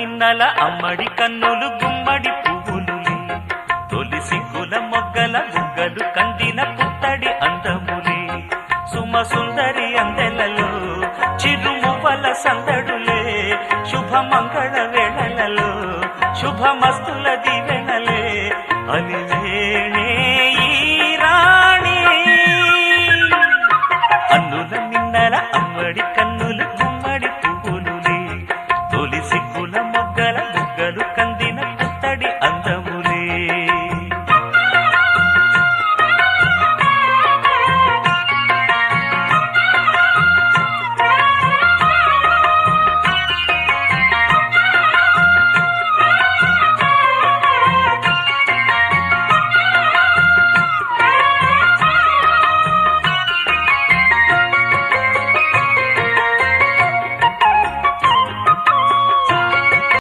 నిన్నల అమ్మడి కన్నులు గుమ్మడి పువ్వులులే తొలి సిగ్గుల మొగ్గల బుగ్గలు కందిన పుత్తడి అందములే సుమ సుందరి అందెలలో చిరుమువ్వల సందడులే శుభమంగళ వేళలలో శుభమస్తుల దివెనలే అలివేణే ఈ రాణి అన్నుల నిన్నల అమ్మడి కన్నులు